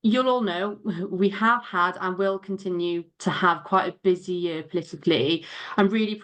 You'll all know we have had and will continue to have quite a busy year politically. I'm really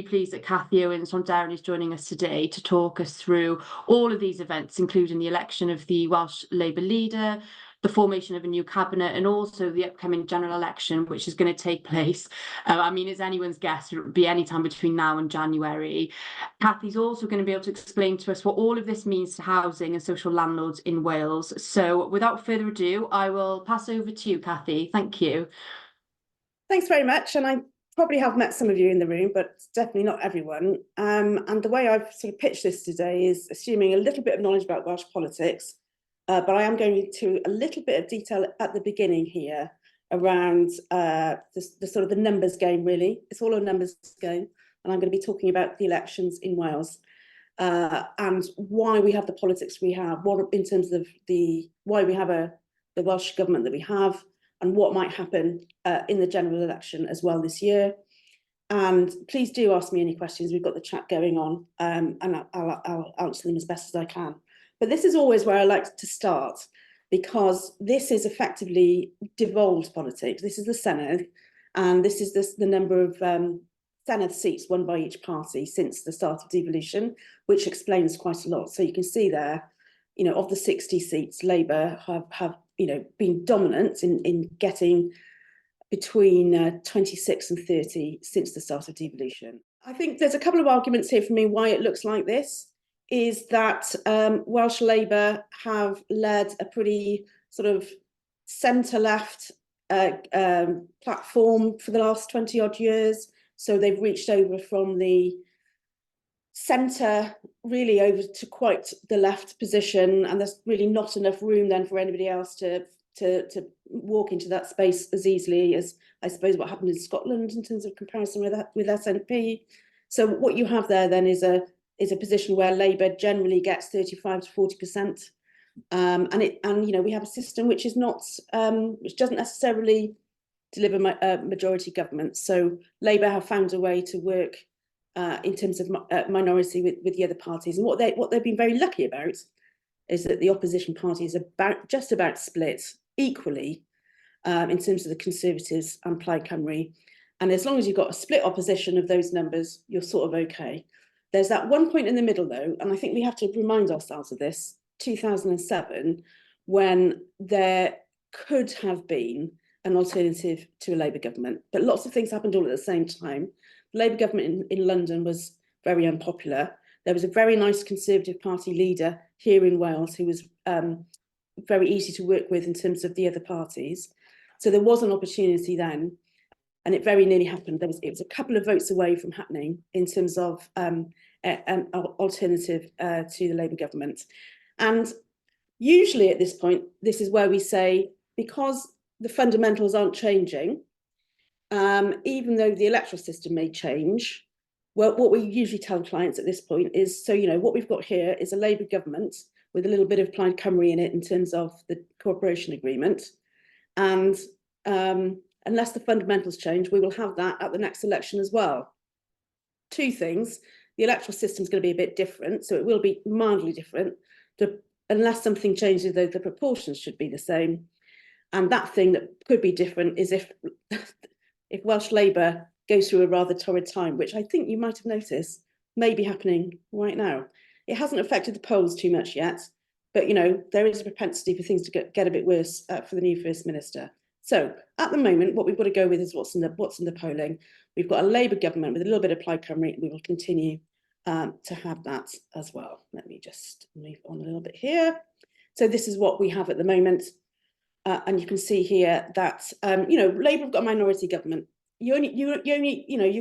pleased that Cathy Owens from Derry is joining us today to talk us through all of these events, including the election of the Welsh Labour leader, the formation of a new cabinet, and also the upcoming general election, which is going to take place. I mean, it's anyone's guess; it will be any time between now and January. Cathy's also going to be able to explain to us what all of this means to housing and social landlords in Wales. So without further ado, I will pass over to you, Cathy. Thank you. Thanks very much. And I probably have met some of you in the room, but definitely not everyone. And the way I've sort of pitched this today is assuming a little bit of knowledge about Welsh politics, but I am going into a little bit of detail at the beginning here around the sort of the numbers game, really. It's all a numbers game. And I'm going to be talking about the elections in Wales and why we have the politics we have, what in terms of why we have the Welsh government that we have, and what might happen in the general election as well this year. And please do ask me any questions. We've got the chat going on, and I'll answer them as best as I can. But this is always where I like to start, because this is effectively devolved politics. This is the Senedd, and this is the number of Senedd seats won by each party since the start of devolution, which explains quite a lot. So you can see there, you know, of the 60 seats, Labour have been dominant in getting between 26 and 30 since the start of devolution. I think there's a couple of arguments here for me why it looks like this. Is that Welsh Labour have led a pretty sort of centre-left platform for the last 20-odd years. So they've reached over from the centre really over to quite the left position, and there's really not enough room then for anybody else to walk into that space as easily as I suppose what happened in Scotland in terms of comparison with SNP. So what you have there then is a position where Labour generally gets 35 to 40%, and we have a system which is not which doesn't necessarily deliver majority government. So Labour have found a way to work in terms of minority with the other parties, and what they've been very lucky about is that the opposition parties are just about split equally in terms of the Conservatives and Plaid Cymru. And as long as you've got a split opposition of those numbers, you're sort of okay. There's that one point in the middle, though, and I think we have to remind ourselves of this, 2007, when there could have been an alternative to a Labour government. But lots of things happened all at the same time. The Labour government in London was very unpopular. There was a very nice Conservative Party leader here in Wales who was very easy to work with in terms of the other parties. So there was an opportunity then, and it very nearly happened. It was a couple of votes away from happening in terms of an alternative to the Labour government. And usually at this point, this is where we say, because the fundamentals aren't changing, even though the electoral system may change, well, what we usually tell clients at this point is, so, what we've got here is a Labour government with a little bit of Plaid Cymru in it in terms of the cooperation agreement. And unless the fundamentals change, we will have that at the next election as well. Two things: the electoral system is going to be a bit different, so it will be mildly different. Unless something changes, though, the proportions should be the same. And that thing that could be different is if Welsh Labour goes through a rather torrid time, which I think you might have noticed may be happening right now. It hasn't affected the polls too much yet, but there is a propensity for things to get a bit worse for the new First Minister. So at the moment, what we've got to go with is what's in the polling. We've got a Labour government with a little bit of Plaid Cymru, and we will continue to have that as well. Let me just move on a little bit here. So this is what we have at the moment. And you can see here that Labour have got a minority government. You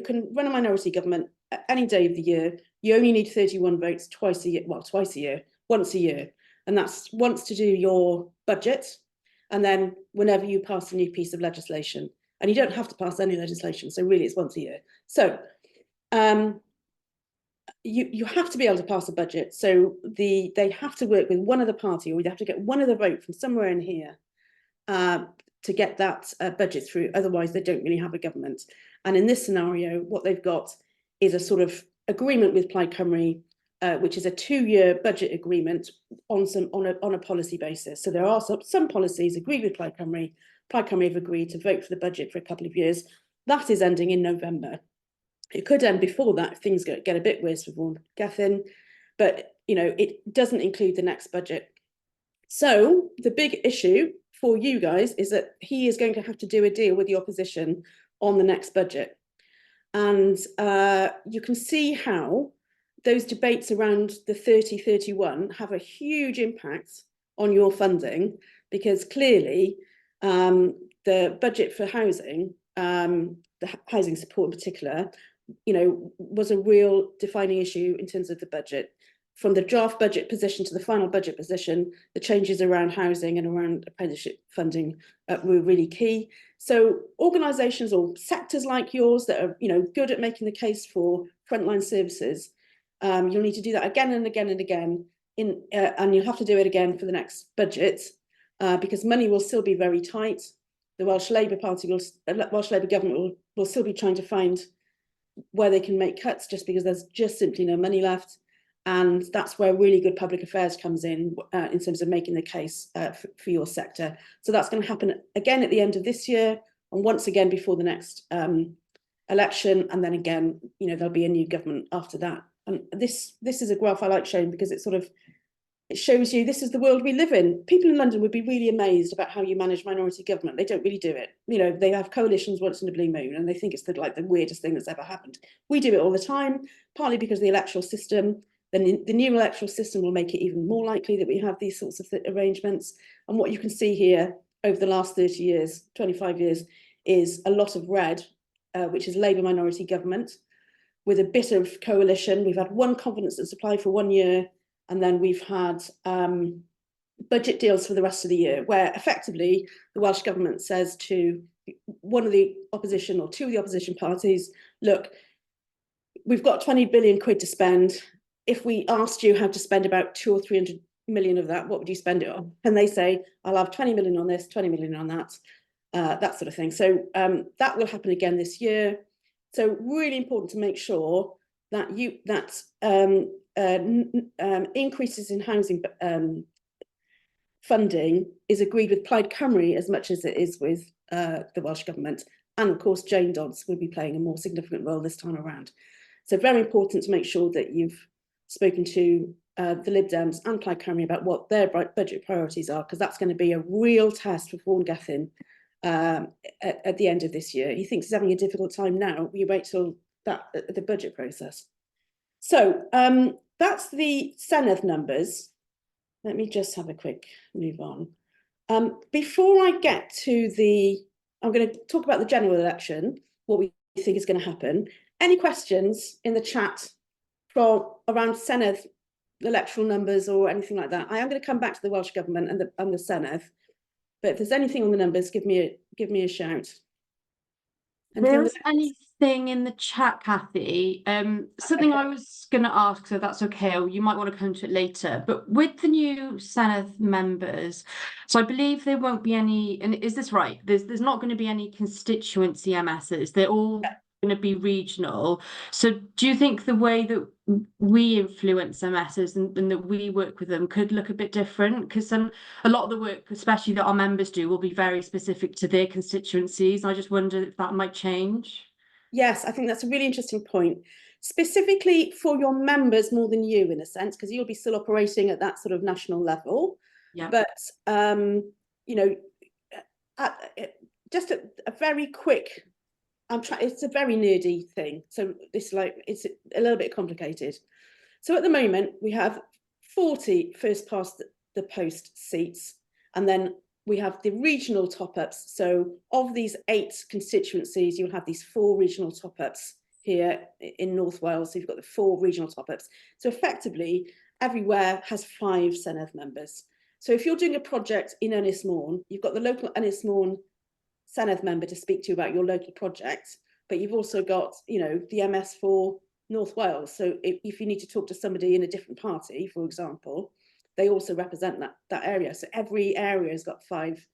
can run a minority government any day of the year. You only need 31 votes once a year, and that's once to do your budget, and then whenever you pass a new piece of legislation. And you don't have to pass any legislation, so really it's once a year. So you have to be able to pass a budget. So they have to work with one other party, or they have to get one other vote from somewhere in here to get that budget through. Otherwise, they don't really have a government. And in this scenario, what they've got is a sort of agreement with Plaid Cymru which is a 2-year budget agreement on a policy basis. So there are some policies agreed with Plaid Cymru. Plaid Cymru have agreed to vote for the budget for a couple of years. That is ending in November. It could end before that if things get a bit worse for Vaughan Gethin, but it doesn't include the next budget. So the big issue for you guys is that he is going to have to do a deal with the opposition on the next budget. And you can see how those debates around the 30-31 have a huge impact on your funding, because clearly the budget for housing, the housing support in particular, was a real defining issue in terms of the budget. From the draft budget position to the final budget position, the changes around housing and around apprenticeship funding were really key. So organisations or sectors like yours that are good at making the case for frontline services, you'll need to do that again and again and again, and you'll have to do it again for the next budget, because money will still be very tight. The Welsh Labour government will still be trying to find where they can make cuts, just because there's just simply no money left. And that's where really good public affairs comes in terms of making the case for your sector. So that's going to happen again at the end of this year, and once again before the next election, and then again, there'll be a new government after that. And this is a graph I like showing, because it shows you this is the world we live in. People in London would be really amazed about how you manage minority government. They don't really do it. They have coalitions once in a blue moon, and they think it's the weirdest thing that's ever happened. We do it all the time, partly because of the electoral system. Then the new electoral system will make it even more likely that we have these sorts of arrangements. And what you can see here over the last 30 years, 25 years, is a lot of red, which is Labour minority government, with a bit of coalition. We've had one confidence and supply for 1 year, and then we've had budget deals for the rest of the year, where effectively the Welsh government says to one of the opposition or two of the opposition parties, look, we've got 20 billion quid to spend. If we asked you how to spend about 200 or 300 million of that, what would you spend it on? And they say, I'll have 20 million on this, 20 million on that, that sort of thing. So that will happen again this year. So really important to make sure that increases in housing funding is agreed with Plaid Cymru as much as it is with the Welsh government. And of course, Jane Dodds will be playing a more significant role this time around. So very important to make sure that you've spoken to the Lib Dems and Plaid Cymru about what their budget priorities are, because that's going to be a real test for Vaughan Gethin at the end of this year. He thinks he's having a difficult time now. We wait till the budget process. So that's the Senedd numbers. Let me just have a quick move on. Before I get to I'm going to talk about the general election, what we think is going to happen. Any questions in the chat around Senedd electoral numbers or anything like that? I am going to come back to the Welsh government and the Senedd, but if there's anything on the numbers, give me a shout. There's anything in the chat, Cathy? Something I was going to ask, so that's okay, or you might want to come to it later. But with the new Senedd members, so I believe there won't be any. And is this right? There's not going to be any constituency MSs. They're all going to be regional. So do you think the way that we influence MSs and that we work with them could look a bit different? Because a lot of the work, especially that our members do, will be very specific to their constituencies. I just wonder if that might change. Yes, I think that's a really interesting point. Specifically for your members more than you, in a sense, because you'll be still operating at that sort of national level. Yeah. But just a very quick. It's a very nerdy thing, so it's a little bit complicated. So at the moment we have 40 first past the post seats, and then we have the regional top-ups. So of these 8 constituencies, you'll have these 4 regional top-ups here in North Wales. So you've got the 4 regional top-ups. So effectively, everywhere has 5 Senedd members. So if you're doing a project in Ynys Môn, you've got the local Ynys Môn Senedd member to speak to about your local project, but you've also got, the MS for North Wales. So if you need to talk to somebody in a different party, for example, they also represent that area. So every area has got 5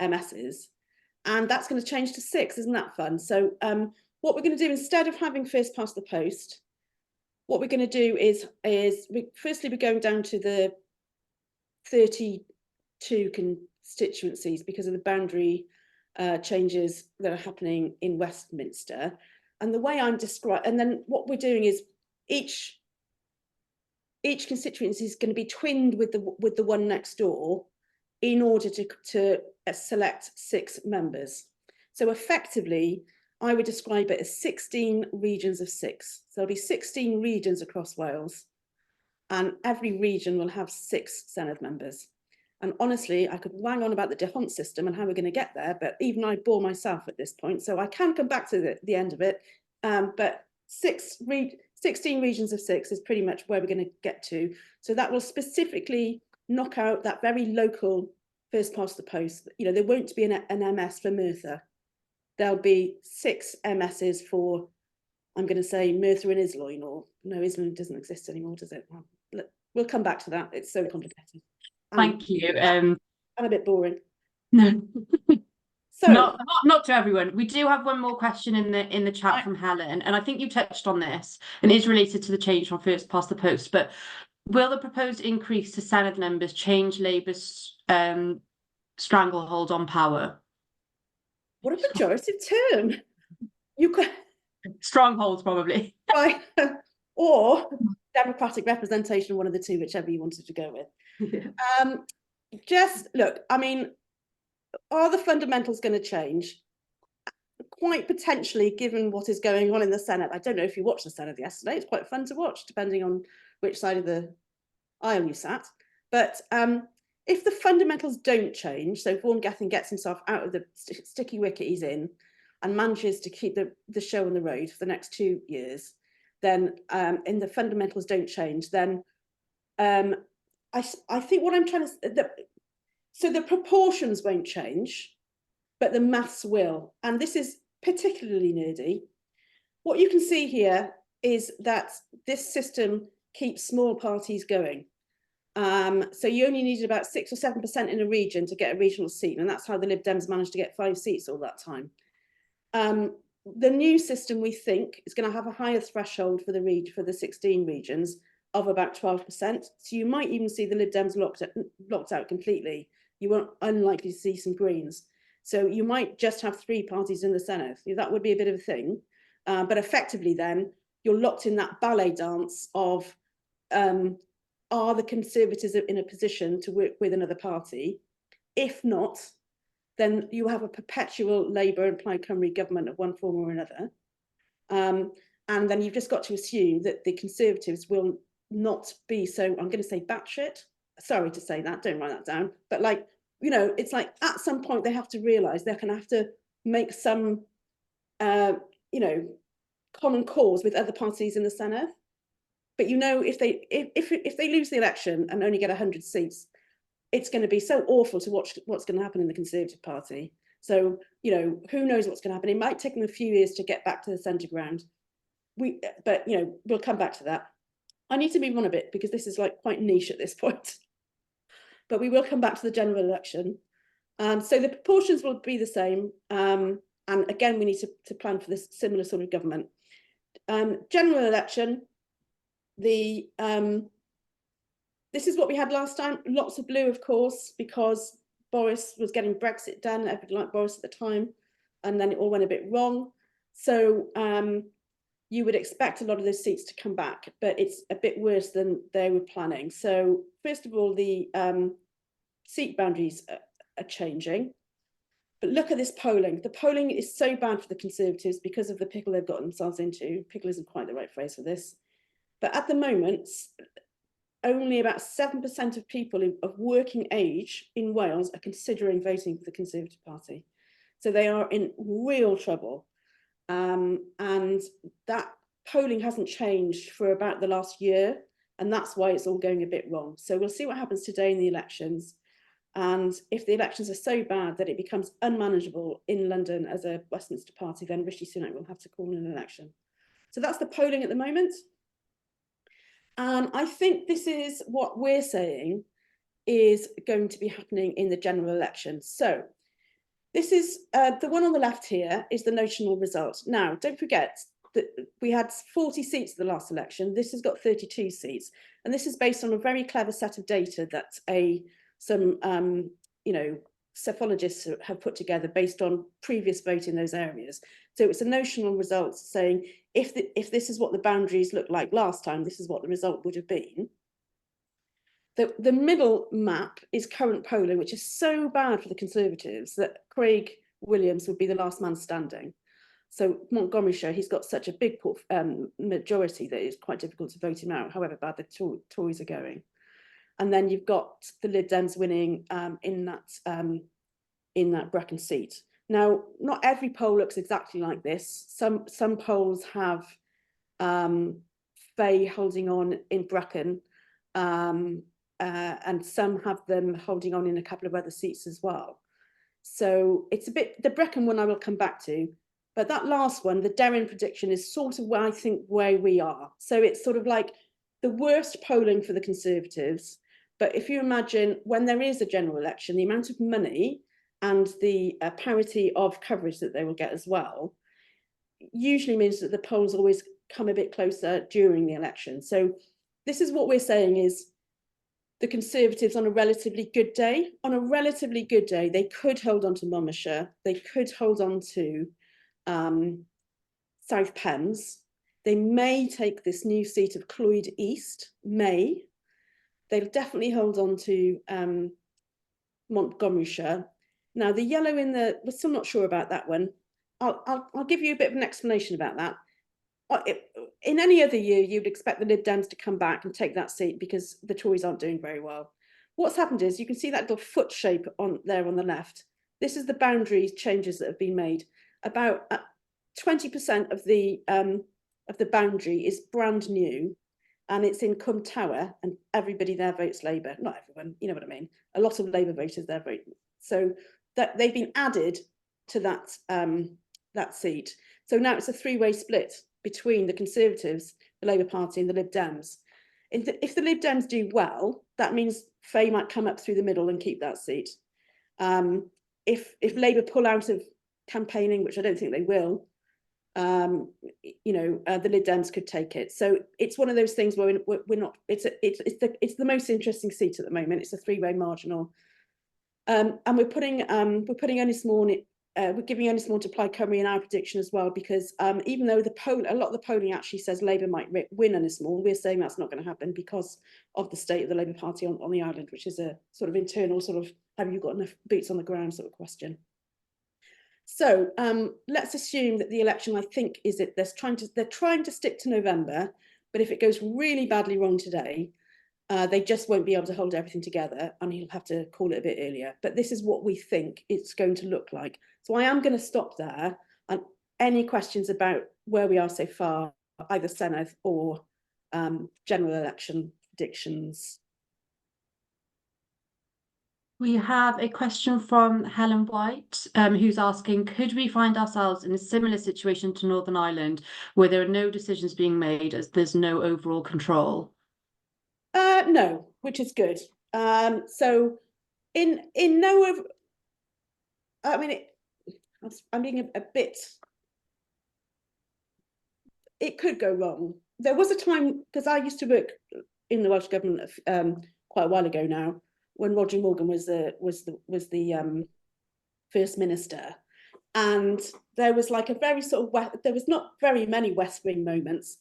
MSs, and that's going to change to 6. Isn't that fun? So what we're going to do, instead of having first past the post, what we're going to do is firstly, we're going down to the 32 constituencies because of the boundary changes that are happening in Westminster. And the way I'm describing, and then what we're doing is each constituency is going to be twinned with the one next door in order to select 6 members. So effectively, I would describe it as 16 regions of 6. So there'll be 16 regions across Wales, and every region will have 6 Senedd members. And honestly, I could wang on about the DeHont system and how we're going to get there, but even I bore myself at this point, so I can come back to the end of it. But 16 regions of 6 is pretty much where we're going to get to. So that will specifically knock out that very local first past the post. You know, there won't be an MS for Merthyr. There'll be 6 MSs for, I'm going to say, Merthyr and Islwyn, or no, Islwyn doesn't exist anymore, does it? Well, we'll come back to that. It's so complicated. Thank you. And a bit boring. No. So not to everyone. We do have one more question in the chat from Helen, and I think you touched on this, and is related to the change from first past the post. But will the proposed increase to Senedd members change Labour's stranglehold on power? what a pejorative term. You could Strongholds, probably. right, or democratic representation, one of the two, whichever you wanted to go with. Yeah. Just look, I mean, are the fundamentals going to change? Quite potentially, given what is going on in the Senedd. I don't know if you watched the Senedd yesterday. It's quite fun to watch, depending on which side of the aisle you sat. But if the fundamentals don't change, so Vaughan Gething gets himself out of the sticky wicket he's in and manages to keep the show on the road for the next 2 years, then and the fundamentals don't change, then I think what I'm trying to, so the proportions won't change, but the maths will. And this is particularly nerdy. What you can see here is that this system keeps small parties going. So you only needed about 6 or 7% in a region to get a regional seat, and that's how the Lib Dems managed to get 5 seats all that time. The new system, we think, is going to have a higher threshold for the 16 regions of about 12%. So you might even see the Lib Dems locked out completely. You won't unlikely to see some Greens. So you might just have 3 parties in the Senedd. That would be a bit of a thing. But effectively then, you're locked in that ballet dance of are the Conservatives in a position to work with another party? If not, then you have a perpetual Labour and Plaid Cymru government of one form or another. And then you've just got to assume that the Conservatives will not be so, I'm going to say batshit. Sorry to say that, don't write that down. But like, you know, it's like at some point they have to realise they're going to have to make some, you know, common cause with other parties in the Senedd. But you know, if they lose the election and only get 100 seats, it's going to be so awful to watch what's going to happen in the Conservative Party. So, you know, who knows what's going to happen? It might take them a few years to get back to the centre ground. But you know, we'll come back to that. I need to move on a bit because this is like quite niche at this point. But we will come back to the general election. So the proportions will be the same. And again, we need to plan for this similar sort of government. General election, this is what we had last time. Lots of blue, of course, because Boris was getting Brexit done. Everybody liked Boris at the time. And then it all went a bit wrong. So you would expect a lot of those seats to come back, but it's a bit worse than they were planning. So first of all, the seat boundaries are changing. But look at this polling. The polling is so bad for the Conservatives because of the pickle they've got themselves into. Pickle isn't quite the right phrase for this. But at the moment, only about 7% of people of working age in Wales are considering voting for the Conservative Party. So they are in real trouble. And that polling hasn't changed for about the last year. And that's why it's all going a bit wrong. So we'll see what happens today in the elections. And if the elections are so bad that it becomes unmanageable in London as a Westminster party, then Rishi Sunak will have to call an election. So that's the polling at the moment. And I think this is what we're saying is going to be happening in the general election. So this is the one on the left here is the notional result. Now, don't forget, we had 40 seats at the last election. This has got 32 seats, and this is based on a very clever set of data that some psephologists have put together based on previous vote in those areas. So it's a notional result saying if this is what the boundaries looked like last time, this is what the result would have been. The middle map is current polling, which is so bad for the Conservatives that Craig Williams would be the last man standing. So Montgomeryshire, he's got such a big majority that it's quite difficult to vote him out, however bad the Tories are going. And then you've got the Lib Dems winning in that Brecon seat. Now, not every poll looks exactly like this. Some polls have Faye holding on in Brecon, and some have them holding on in a couple of other seats as well. So it's a bit, the Brecon one I will come back to, but that last one, the Derryn prediction, is sort of where I think where we are. So it's sort of like the worst polling for the Conservatives. But if you imagine when there is a general election, the amount of money and the parity of coverage that they will get as well, usually means that the polls always come a bit closer during the election. So this is what we're saying is the Conservatives on a relatively good day, they could hold on to Monmouthshire, they could hold on to South Pens, they may take this new seat of Clwyd East, they'll definitely hold on to Montgomeryshire. Now the yellow in the, we're still not sure about that one. I'll give you a bit of an explanation about that. In any other year, you'd expect the Lib Dems to come back and take that seat because the Tories aren't doing very well. What's happened is you can see that little foot shape on there on the left. This is the boundary changes that have been made. About 20% of the boundary is brand new, and it's in Cwm Tower, and everybody there votes Labour. Not everyone, you know what I mean. A lot of Labour voters there vote. So that they've been added to that seat. So now it's a three-way split between the Conservatives, the Labour Party and the Lib Dems. If the Lib Dems do well, that means Faye might come up through the middle and keep that seat. If Labour pull out of campaigning, which I don't think they will, the Lib Dems could take it. So it's one of those things where we're not, it's the most interesting seat at the moment. It's a three-way marginal. And we're putting Ynys we're giving Ynys to Plaid Cymru in our prediction as well, because even though a lot of the polling actually says Labour might win Ynys, we're saying that's not going to happen because of the state of the Labour Party on the island, which is a sort of internal sort of have you got enough boots on the ground sort of question. So let's assume that the election, I think, is it they're trying to stick to November, but if it goes really badly wrong today, they just won't be able to hold everything together, and he'll have to call it a bit earlier. But this is what we think it's going to look like. So I am going to stop there. And any questions about where we are so far, either Senedd or general election predictions? We have a question from Helen White, who's asking, could we find ourselves in a similar situation to Northern Ireland, where there are no decisions being made as there's no overall control? No, which is good. So in no, I mean, I'm being a bit, it could go wrong. There was a time, because I used to work in the Welsh government quite a while ago now, when Roger Morgan was the First Minister, and there was like a very sort of there was not very many West Wing moments.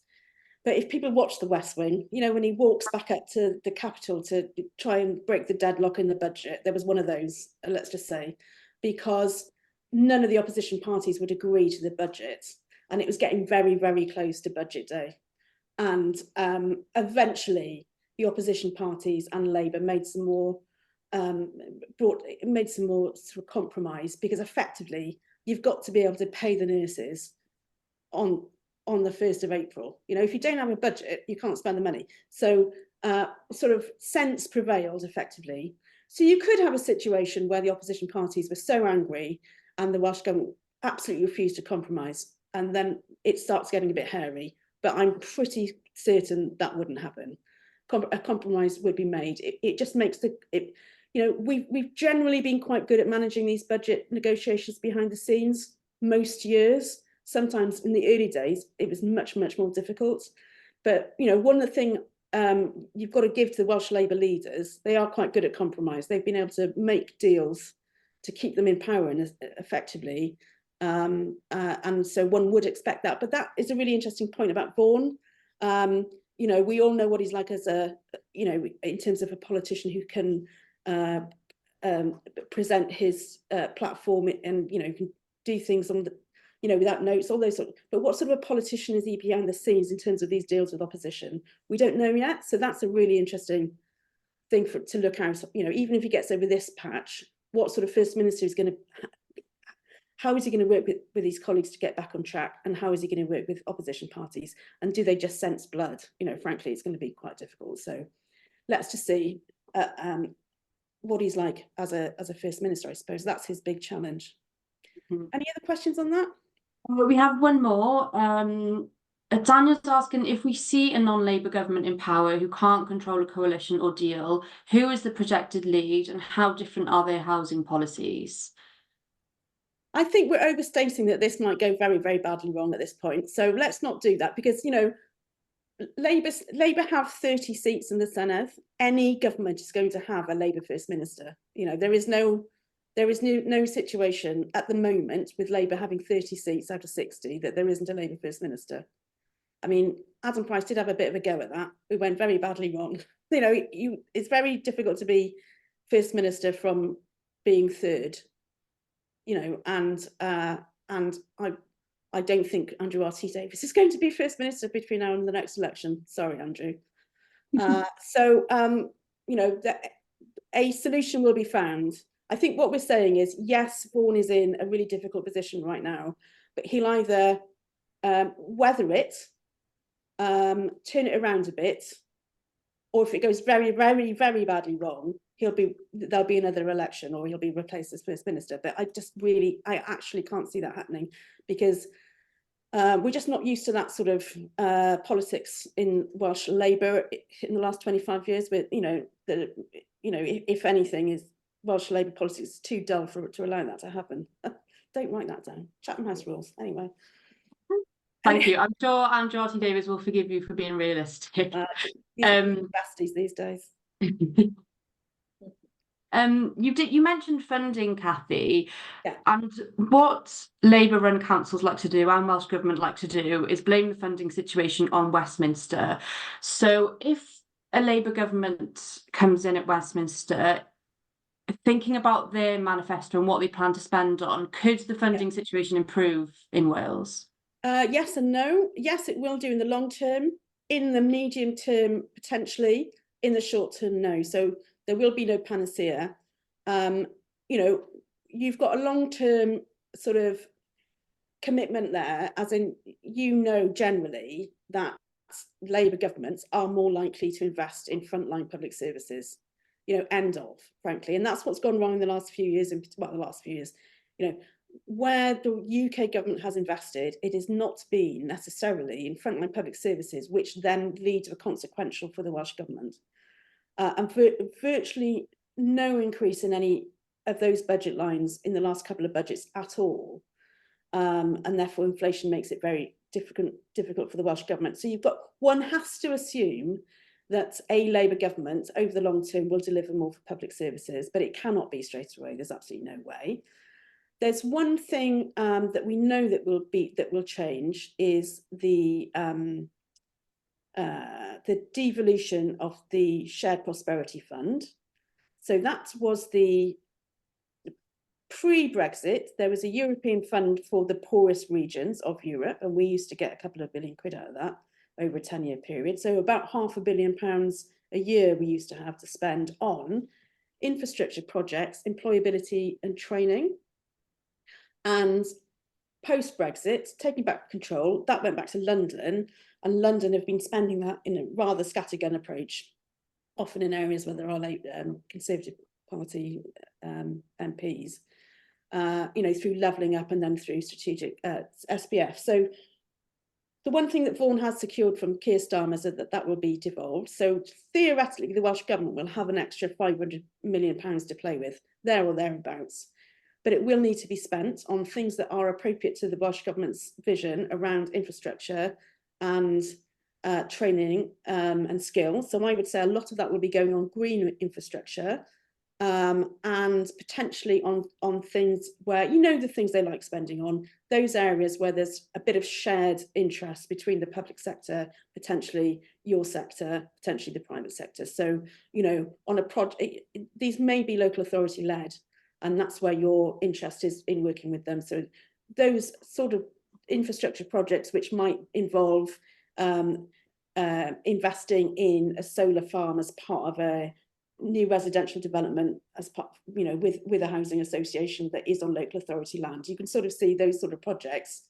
But if people watch the West Wing, when he walks back up to the capital to try and break the deadlock in the budget, there was one of those, let's just say, because none of the opposition parties would agree to the budget. And it was getting very, very close to budget day. And eventually the opposition parties and Labour made some more sort of compromise, because effectively you've got to be able to pay the nurses on the 1st of April. If you don't have a budget, you can't spend the money. So sort of sense prevailed effectively. So you could have a situation where the opposition parties were so angry and the Welsh government absolutely refused to compromise, and then it starts getting a bit hairy. But I'm pretty certain that wouldn't happen. A compromise would be made. It just makes we've generally been quite good at managing these budget negotiations behind the scenes most years. sometimes in the early days, it was much, much more difficult. But, you know, one of the things you've got to give to the Welsh Labour leaders, they are quite good at compromise. They've been able to make deals to keep them in power and effectively. And so one would expect that. But that is a really interesting point about Vaughan. You know, we all know what he's like as a, you know, in terms of a politician who can present his platform and, you know, can do things on the, you know, without notes, all those sort of, but what sort of a politician is he behind the scenes in terms of these deals with opposition? We don't know yet. So that's a really interesting thing to look out, you know, even if he gets over this patch, what sort of First Minister is going to, how is he going to work with his colleagues to get back on track? And how is he going to work with opposition parties? And do they just sense blood? You know, frankly, it's going to be quite difficult. So let's just see what he's like as a First Minister, I suppose. That's his big challenge. Mm-hmm. Any other questions on that? Well, we have one more. Daniel's asking, if we see a non-Labour government in power who can't control a coalition or deal, who is the projected lead and how different are their housing policies? I think we're overstating that this might go very, very badly wrong at this point. So let's not do that because, you know, Labour have 30 seats in the Senedd. Any government is going to have a Labour First Minister. You know, there is no situation at the moment with Labour having 30 seats out of 60 that there isn't a Labour First Minister. I mean, Adam Price did have a bit of a go at that. It went very badly wrong. You know, it's very difficult to be First Minister from being third. You know, and I don't think Andrew R.T. Davies is going to be First Minister between now and the next election. Sorry, Andrew. So, you know, a solution will be found. I think what we're saying is, yes, Vaughan is in a really difficult position right now, but he'll either weather it, turn it around a bit, or if it goes very, very, very badly wrong, there'll be another election or he'll be replaced as First Minister. But I actually can't see that happening because we're just not used to that sort of politics in Welsh Labour in the last 25 years. But you know, if anything, is Welsh Labour politics is too dull to allow that to happen. Don't write that down. Chatham House rules. Anyway. Thank you. I'm sure Andrew R.T. Davies will forgive you for being realistic. Besties these days. You mentioned funding, Cathy, yeah. And what Labour-run councils like to do and Welsh Government like to do is blame the funding situation on Westminster. So if a Labour government comes in at Westminster, thinking about their manifesto and what they plan to spend on, could the funding situation improve in Wales? Yes and no. Yes, it will do in the long term. In the medium term, potentially. In the short term, no. So there will be no panacea. You know, you've got a long-term sort of commitment there, as in, you know, generally that Labour governments are more likely to invest in frontline public services, you know, end of, frankly. And that's what's gone wrong in the last few years, you know, where the UK government has invested, it has not been necessarily in frontline public services, which then lead to a consequential for the Welsh government. And virtually no increase in any of those budget lines in the last couple of budgets at all. And therefore inflation makes it very difficult for the Welsh government. So one has to assume that a Labour government over the long term will deliver more for public services, but it cannot be straight away. There's absolutely no way. There's one thing that we know that will change is the devolution of the Shared Prosperity Fund. So that was the pre-Brexit. There was a European fund for the poorest regions of Europe, and we used to get a couple of billion quid out of that over a 10-year period. So about £500 million a year we used to have to spend on infrastructure projects, employability and training. And post-Brexit, taking back control, that went back to London, and London have been spending that in a rather scattergun approach, often in areas where there are Conservative Party MPs, you know, through levelling up and then through strategic SPF. So the one thing that Vaughan has secured from Keir Starmer is that will be devolved. So theoretically, the Welsh Government will have an extra £500 million to play with, there or thereabouts. but it will need to be spent on things that are appropriate to the Welsh Government's vision around infrastructure and training and skills. So I would say a lot of that will be going on green infrastructure, and potentially on things where, the things they like spending on, those areas where there's a bit of shared interest between the public sector, potentially your sector, potentially the private sector. So, on a project, these may be local authority led, and that's where your interest is in working with them. So those sort of infrastructure projects which might involve investing in a solar farm as part of a new residential development, as part, with a housing association that is on local authority land. You can sort of see those sort of projects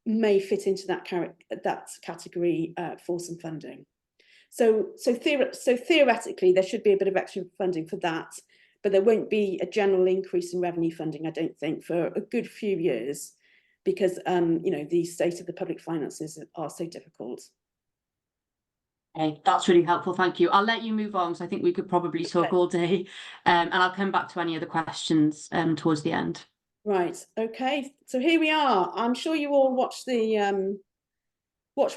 may fit into that category for some funding. So theoretically, there should be a bit of extra funding for that, but there won't be a general increase in revenue funding, I don't think, for a good few years, because the state of the public finances are so difficult. Okay, that's really helpful. Thank you. I'll let you move on, because I think we could probably talk all day, and I'll come back to any other questions towards the end. Right. Okay. So here we are. I'm sure you all watched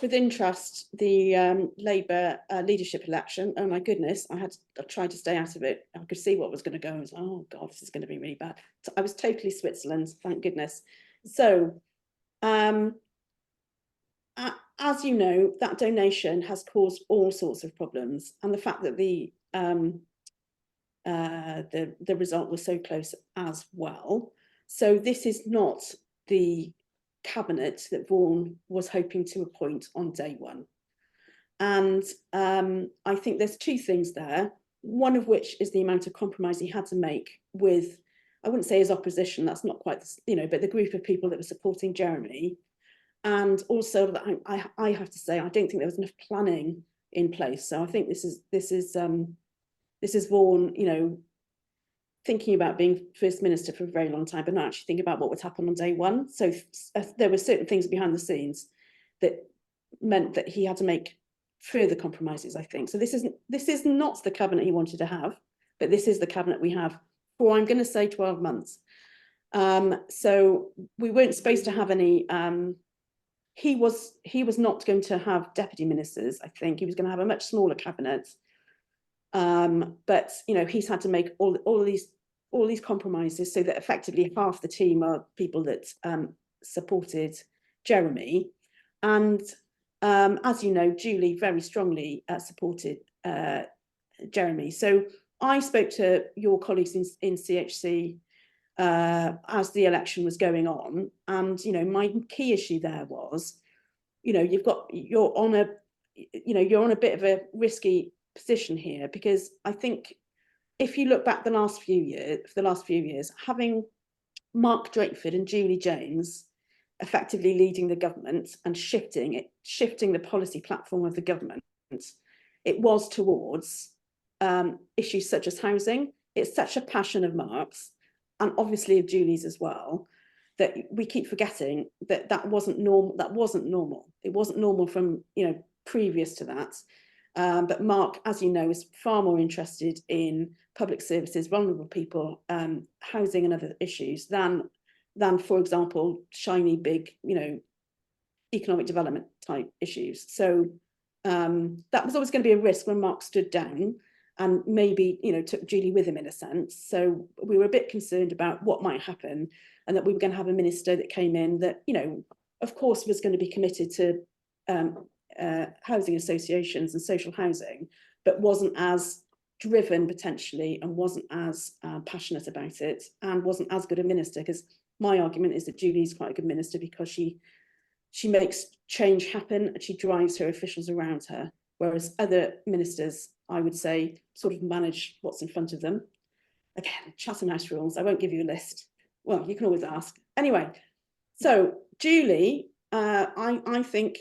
with interest the Labour leadership election. Oh my goodness! I tried to stay out of it. I could see what was going to go. I was like, oh God, this is going to be really bad. So I was totally Switzerland. Thank goodness. So, as you know, that donation has caused all sorts of problems, and the fact that the result was so close as well. So this is not the cabinet that Vaughan was hoping to appoint on day one. And I think there's two things there, one of which is the amount of compromise he had to make with, I wouldn't say his opposition, that's not quite, but the group of people that were supporting Jeremy. And also that I have to say, I don't think there was enough planning in place. So I think this is Vaughan, thinking about being First Minister for a very long time, but not actually thinking about what would happen on day one. So there were certain things behind the scenes that meant that he had to make further compromises, I think. So this is not the cabinet he wanted to have, but this is the cabinet we have for, I'm going to say, 12 months. So we weren't supposed to have any. He was not going to have deputy ministers. I think he was going to have a much smaller cabinet. But he's had to make all these compromises so that effectively half the team are people that supported Jeremy, and as you know, Julie very strongly supported Jeremy. So I spoke to your colleagues in CHC as the election was going on, and my key issue there was, you're on a bit of a risky position here, because I think if you look back the last few years, having Mark Drakeford and Julie James effectively leading the government and shifting the policy platform of the government, it was towards issues such as housing. It's such a passion of Mark's, and obviously of Julie's as well, that we keep forgetting that wasn't normal. It wasn't normal from previous to that. But Mark, as you know, is far more interested in public services, vulnerable people, housing and other issues than, for example, shiny, big, economic development type issues. So that was always going to be a risk when Mark stood down and maybe, took Julie with him in a sense. So we were a bit concerned about what might happen, and that we were going to have a minister that came in that, of course, was going to be committed to housing associations and social housing, but wasn't as driven potentially, and wasn't as passionate about it, and wasn't as good a minister. Because my argument is that Julie's quite a good minister because she makes change happen and she drives her officials around her, whereas other ministers, I would say, sort of manage what's in front of them. Again, Chatham House rules, I won't give you a list. Well, you can always ask. Anyway, so Julie, I think,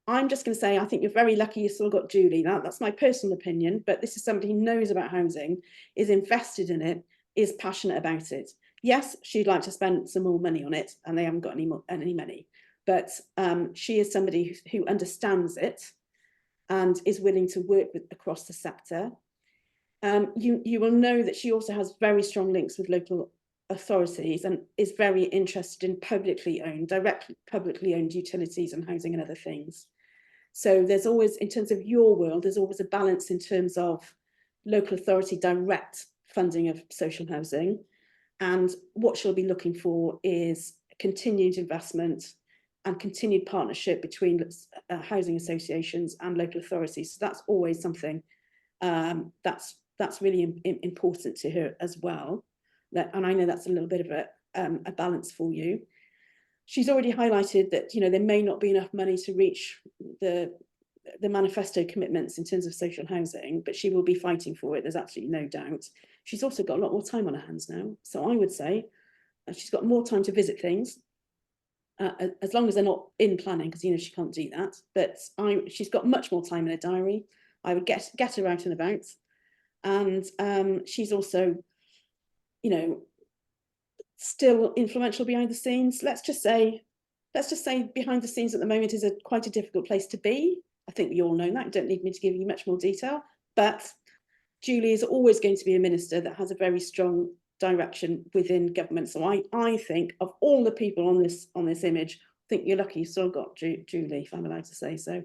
I'm just going to say, I think you're very lucky you still got Julie. That's my personal opinion, but this is somebody who knows about housing, is invested in it, is passionate about it. Yes, she'd like to spend some more money on it, and they haven't got any money, but she is somebody who understands it and is willing to work across the sector. You will know that she also has very strong links with local authorities and is very interested in directly publicly owned utilities and housing and other things. So there's always, in terms of your world, there's always a balance in terms of local authority direct funding of social housing. And what she'll be looking for is continued investment and continued partnership between housing associations and local authorities. So that's always something that's really important to her as well. And I know that's a little bit of a balance for you. She's already highlighted that, you know, there may not be enough money to reach the manifesto commitments in terms of social housing, but she will be fighting for it. There's absolutely no doubt. She's also got a lot more time on her hands now. So I would say she's got more time to visit things, as long as they're not in planning, because, you know, she can't do that. But she's got much more time in her diary. I would get her out and about. And she's also, you know, still influential behind the scenes. Let's just say behind the scenes at the moment is quite a difficult place to be. I think we all know that. You don't need me to give you much more detail. But Julie is always going to be a minister that has a very strong direction within government. So I think of all the people on this image, I think you're lucky you still got Julie, if I'm allowed to say so.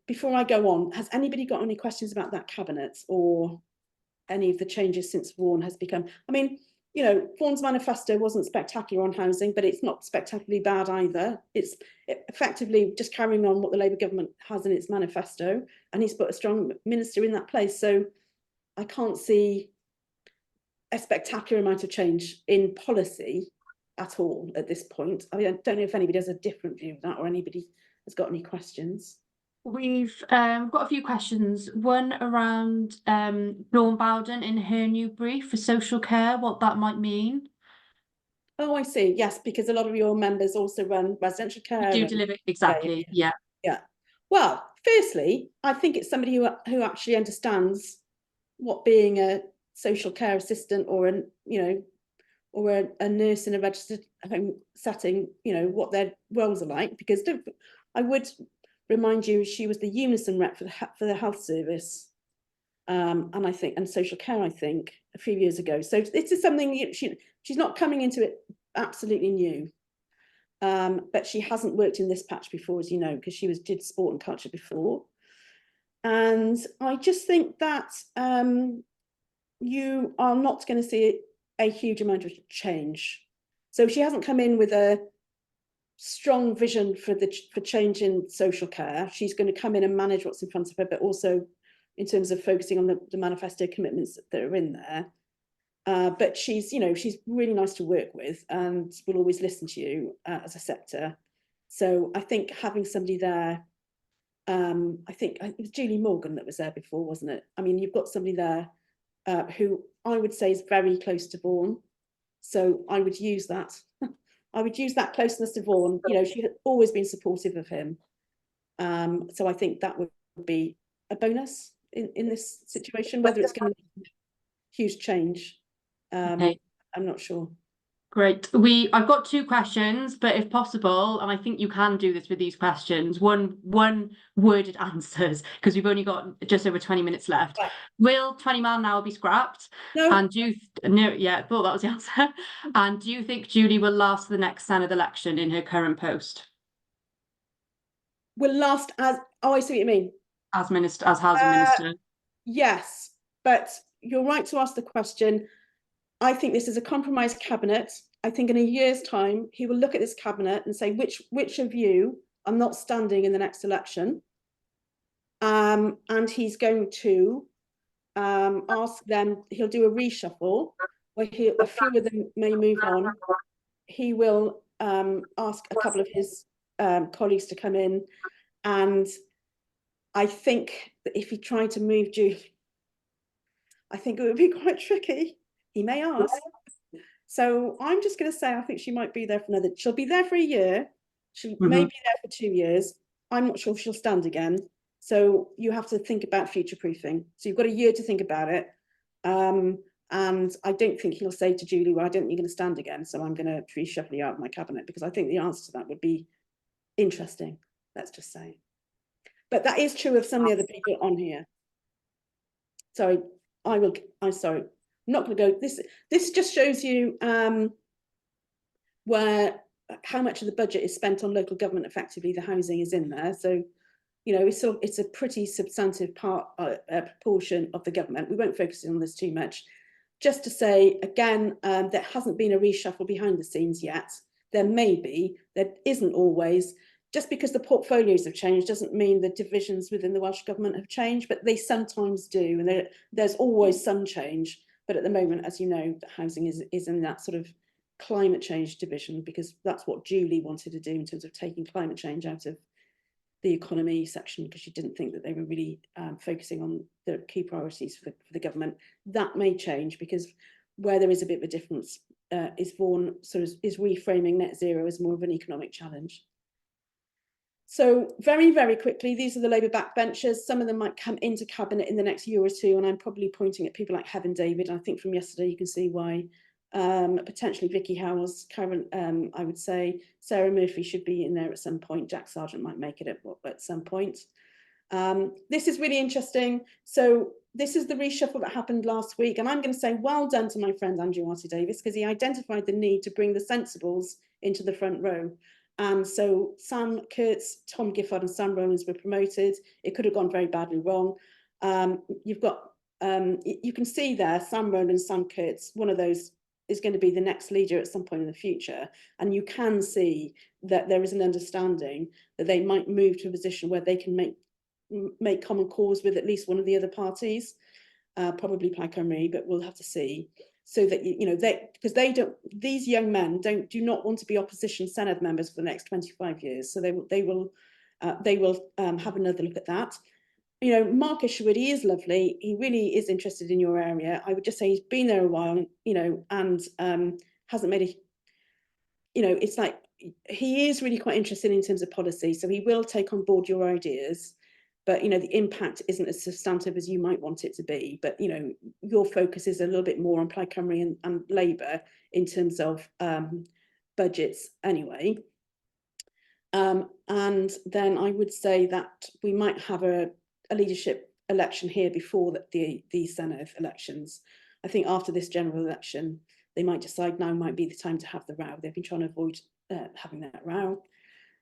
Before I go on, has anybody got any questions about that cabinet or any of the changes since Vaughan has become? I mean, you know, Vaughan's manifesto wasn't spectacular on housing, but it's not spectacularly bad either. It's effectively just carrying on what the Labour government has in its manifesto, and he's put a strong minister in that place. So I can't see a spectacular amount of change in policy at all at this point. I mean, I don't know if anybody has a different view of that or anybody has got any questions. We've got a few questions. One around Dawn Bowden in her new brief for social care, what that might mean. Oh, I see. Yes, because a lot of your members also run residential care. Do deliver, exactly. Yeah. Yeah. Well, firstly, I think it's somebody who actually understands what being a social care assistant or a nurse in a registered home setting, you know, what their roles are like. Because I would remind you, she was the Unison rep for the health service, and I think, and social care, I think, a few years ago. So this is something she's not coming into it absolutely new. But she hasn't worked in this patch before, as you know, because she did sport and culture before. And I just think that you are not going to see a huge amount of change. So she hasn't come in with a strong vision for change in social care. She's going to come in and manage what's in front of her, but also in terms of focusing on the manifesto commitments that are in there. But she's really nice to work with and will always listen to you as a sector. So I think having somebody there, I think it was Julie Morgan that was there before, wasn't it? I mean, you've got somebody there who I would say is very close to Vaughan. So I would use that. I would use that closeness to Vaughan. You know, she had always been supportive of him. So I think that would be a bonus in this situation. Whether it's going to be huge change, Okay. I'm not sure. Great. I've got two questions, but if possible, and I think you can do this with these questions, one worded answers, because we've only got just over 20 minutes left. Right. Will 20 mile an hour be scrapped? No. And no, yeah, thought that was the answer. And do you think Julie will last the next Senedd election in her current post? Will last as, oh, I see what you mean. As housing minister. Yes, but you're right to ask the question. I think this is a compromised cabinet. I think in a year's time, he will look at this cabinet and say, which of you are not standing in the next election? And he's going to ask them, he'll do a reshuffle where a few of them may move on. He will ask a couple of his colleagues to come in. And I think that if he tried to move Julie, I think it would be quite tricky. He may ask. So I'm just going to say I think she might be there for she'll be there for a year. She may be there for 2 years. I'm not sure if she'll stand again. So you have to think about future proofing. So you've got a year to think about it. And I don't think he'll say to Julie, well, I don't think you're going to stand again. So I'm going to reshuffle you out of my cabinet, because I think the answer to that would be interesting. Let's just say. But that is true of some of the other people on here. Sorry, I'm sorry. not going to go. This just shows you how much of the budget is spent on local government. Effectively, the housing is in there. So, you know, it's a pretty substantive proportion of the government. We won't focus on this too much. Just to say again, there hasn't been a reshuffle behind the scenes yet. There may be, there isn't always. Just because the portfolios have changed doesn't mean the divisions within the Welsh Government have changed, but they sometimes do, and there's always some change. But at the moment, as you know, the housing is in that sort of climate change division, because that's what Julie wanted to do in terms of taking climate change out of the economy section, because she didn't think that they were really focusing on the key priorities for the government. That may change, because where there is a bit of a difference is Vaughan sort of is reframing net zero as more of an economic challenge. So very, very quickly, these are the Labour backbenchers. Some of them might come into cabinet in the next year or two, and I'm probably pointing at people like Heaven David. I think from yesterday you can see why. Potentially Vicky Howells, Karen, I would say Sarah Murphy should be in there at some point. Jack Sargent might make it at some point. This is really interesting. So this is the reshuffle that happened last week, and I'm going to say well done to my friend Andrew Arthur-Davis, because he identified the need to bring the sensibles into the front row. And so Sam Kurtz, Tom Gifford and Sam Rowlands were promoted. It could have gone very badly wrong. You've got, you can see there, Sam Rowlands, Sam Kurtz, one of those is going to be the next leader at some point in the future. And you can see that there is an understanding that they might move to a position where they can make common cause with at least one of the other parties, probably Plaid Cymru, but we'll have to see. So that you know, because these young men do not want to be opposition Senedd members for the next 25 years. So they will have another look at that. You know, Mark Isherwood, he is lovely. He really is interested in your area. I would just say he's been there a while, you know, and hasn't made a, you know, it's like he is really quite interested in terms of policy. So he will take on board your ideas. But, you know, the impact isn't as substantive as you might want it to be. But, you know, your focus is a little bit more on Plaid Cymru and Labour in terms of budgets anyway. And then I would say that we might have a leadership election here before the Senedd elections. I think after this general election, they might decide now might be the time to have the row. They've been trying to avoid having that row.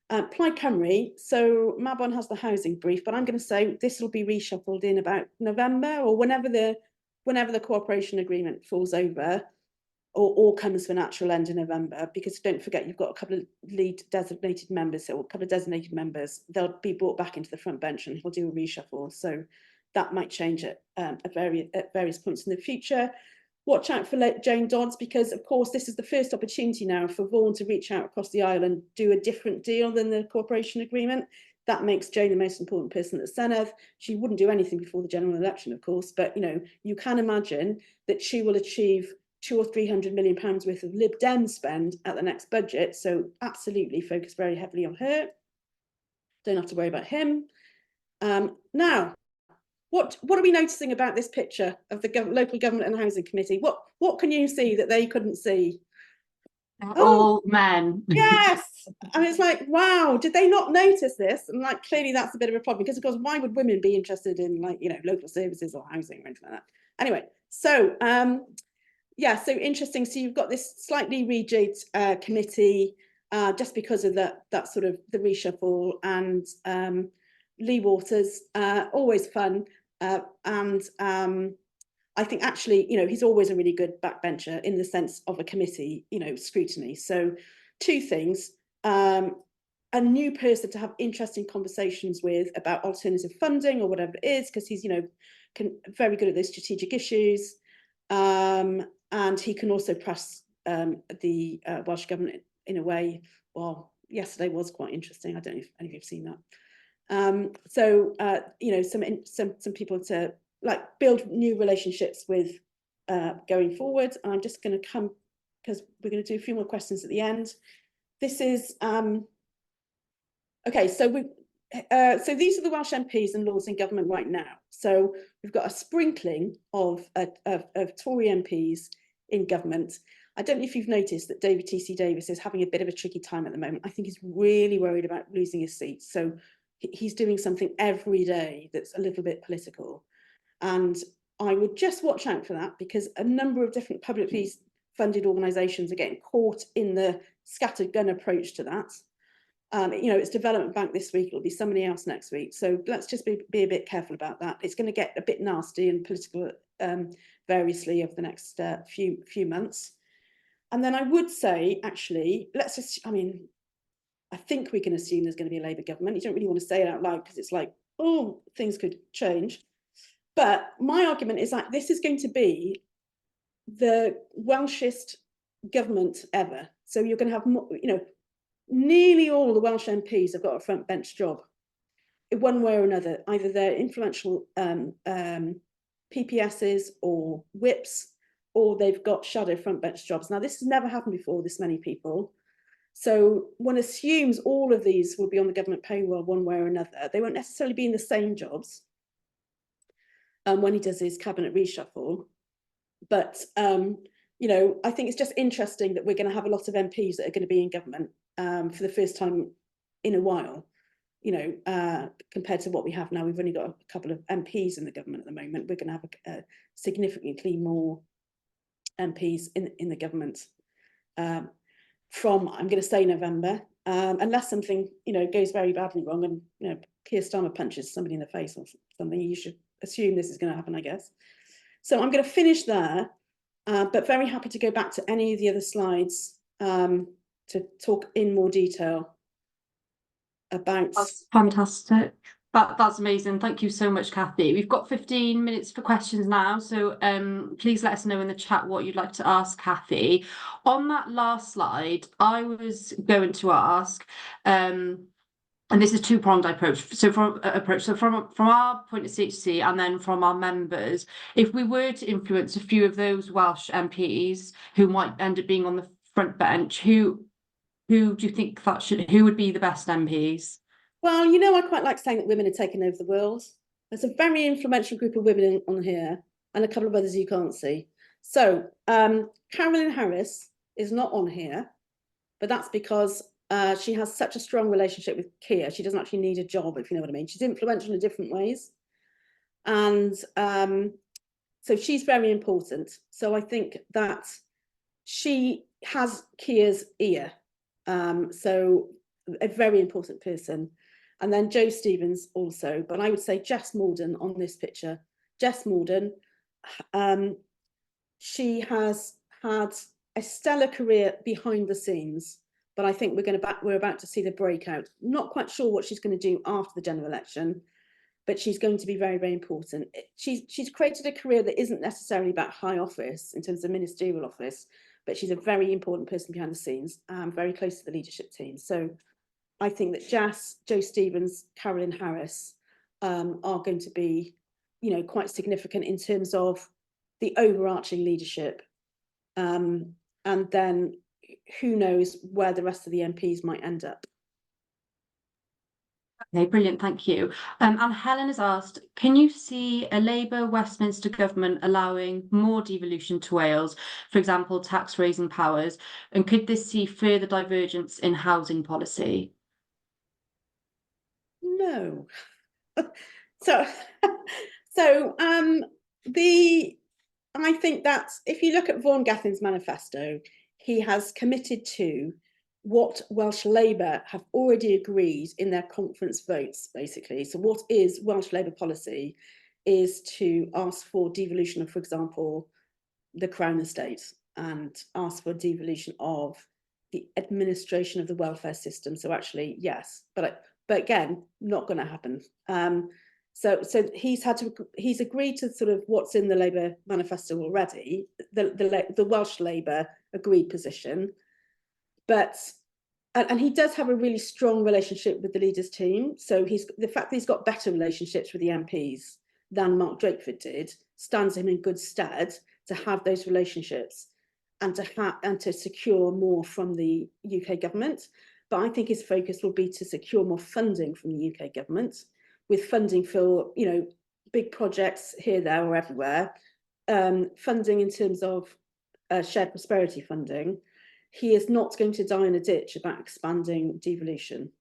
Plaid Cymru, so Mabon has the housing brief, but I'm going to say this will be reshuffled in about November or whenever the cooperation agreement falls over or comes to a natural end in November, because don't forget you've got a couple of lead designated members, so a couple of designated members, they'll be brought back into the front bench and he'll do a reshuffle. So that might change at various points in the future. Watch out for Jane Dodds, because of course this is the first opportunity now for Vaughan to reach out across the aisle and do a different deal than the cooperation agreement. That makes Jane the most important person at the Senedd. She wouldn't do anything before the general election, of course, but you know, you can imagine that she will achieve £200 or £300 million worth of Lib Dem spend at the next budget. So absolutely focus very heavily on her. Don't have to worry about him. Now, what are we noticing about this picture of the local government and housing committee? What can you see that they couldn't see? All men. Yes. I mean, it's like, wow, did they not notice this? And like, clearly that's a bit of a problem, because of course, why would women be interested in, like, you know, local services or housing or anything like that? Anyway, so yeah, so interesting. So you've got this slightly rejigged committee just because of that sort of the reshuffle, and Lee Waters, always fun. And I think actually, you know, he's always a really good backbencher in the sense of a committee, you know, scrutiny. So two things, a new person to have interesting conversations with about alternative funding or whatever it is, because he's, you know, very good at those strategic issues. And he can also press the Welsh Government in a way. Well, yesterday was quite interesting. I don't know if any of you have seen that. So you know, some people to like build new relationships with going forward. And I'm just going to come, because we're going to do a few more questions at the end. This is okay. So these are the Welsh MPs and Lords in government right now. So we've got a sprinkling of Tory MPs in government. I don't know if you've noticed that David T.C. Davis is having a bit of a tricky time at the moment. I think he's really worried about losing his seat. So he's doing something every day that's a little bit political. And I would just watch out for that, because a number of different publicly funded organisations are getting caught in the scattered gun approach to that. You know, it's Development Bank this week, it'll be somebody else next week. So let's just be a bit careful about that. It's going to get a bit nasty and political variously over the next few months. And then I would say, actually, let's just, I mean, I think we can assume there's going to be a Labour government. You don't really want to say it out loud because it's like, oh, things could change. But my argument is that this is going to be the Welshest government ever. So you're going to have, you know, nearly all the Welsh MPs have got a front bench job, in one way or another. Either they're influential PPSs or whips, or they've got shadow front bench jobs. Now, this has never happened before, this many people. So one assumes all of these will be on the government payroll one way or another. They won't necessarily be in the same jobs when he does his cabinet reshuffle. But, you know, I think it's just interesting that we're going to have a lot of MPs that are going to be in government for the first time in a while, you know, compared to what we have now. We've only got a couple of MPs in the government at the moment. We're going to have significantly more MPs in the government from, I'm going to say, November, unless something, you know, goes very badly wrong and, you know, Keir Starmer punches somebody in the face or something. You should assume this is going to happen, I guess. So I'm going to finish there, but very happy to go back to any of the other slides to talk in more detail about. That's fantastic. That's amazing. Thank you so much, Cathy. We've got 15 minutes for questions now, so please let us know in the chat what you'd like to ask Cathy. On that last slide, I was going to ask, and this is two-pronged approach. So from our point of CHC and then from our members, if we were to influence a few of those Welsh MPs who might end up being on the front bench, who do you think who would be the best MPs? Well, you know, I quite like saying that women are taking over the world. There's a very influential group of women on here and a couple of others you can't see. So Carolyn Harris is not on here, but that's because she has such a strong relationship with Keir. She doesn't actually need a job, if you know what I mean. She's influential in different ways. And so she's very important. So I think that she has Keir's ear. So a very important person. And then Jo Stevens also, but I would say Jess Morden on this picture. Jess Morden, she has had a stellar career behind the scenes, but I think we're about to see the breakout. Not quite sure what she's going to do after the general election, but she's going to be very, very important. She's created a career that isn't necessarily about high office in terms of ministerial office, but she's a very important person behind the scenes, very close to the leadership team. So I think that Jess, Jo Stevens, Carolyn Harris are going to be, you know, quite significant in terms of the overarching leadership. And then who knows where the rest of the MPs might end up. Okay, brilliant, thank you. And Helen has asked, can you see a Labour Westminster government allowing more devolution to Wales, for example, tax raising powers, and could this see further divergence in housing policy? No. So I think that if you look at Vaughan Gething's manifesto, he has committed to what Welsh Labour have already agreed in their conference votes, basically. So what is Welsh Labour policy is to ask for devolution of, for example, the Crown Estate, and ask for devolution of the administration of the welfare system. So actually, yes, but again, not going to happen. So he's agreed to sort of what's in the Labour manifesto already, the Welsh Labour agreed position, and he does have a really strong relationship with the leaders team. So the fact that he's got better relationships with the MPs than Mark Drakeford did stands him in good stead to have those relationships and to secure more from the UK government. But I think his focus will be to secure more funding from the UK government, with funding for, you know, big projects here, there, or everywhere, funding in terms of shared prosperity funding. He is not going to die in a ditch about expanding devolution,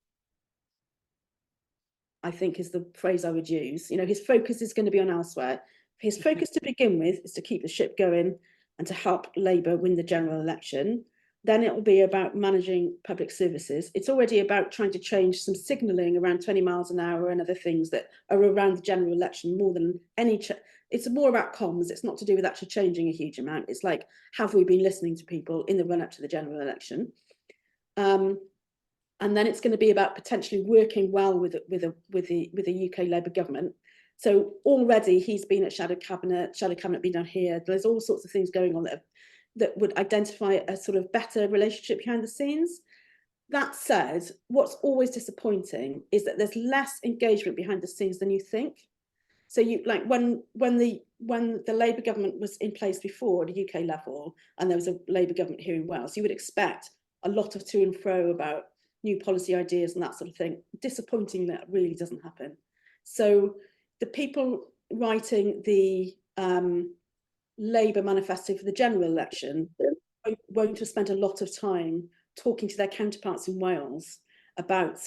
I think is the phrase I would use. You know, his focus is going to be on elsewhere. His focus to begin with is to keep the ship going and to help Labour win the general election. Then it will be about managing public services. It's already about trying to change some signalling around 20 miles an hour and other things that are around the general election more than any. It's more about comms. It's not to do with actually changing a huge amount. It's like, have we been listening to people in the run up to the general election? And then it's going to be about potentially working well with the UK Labour government. So already he's been at shadow cabinet been down here. There's all sorts of things going on that would identify a sort of better relationship behind the scenes. That said, what's always disappointing is that there's less engagement behind the scenes than you think. So you like when the Labour government was in place before at a UK level, and there was a Labour government here in Wales, you would expect a lot of to and fro about new policy ideas and that sort of thing. Disappointing that really doesn't happen. So the people writing the Labour manifesto for the general election won't have spent a lot of time talking to their counterparts in Wales about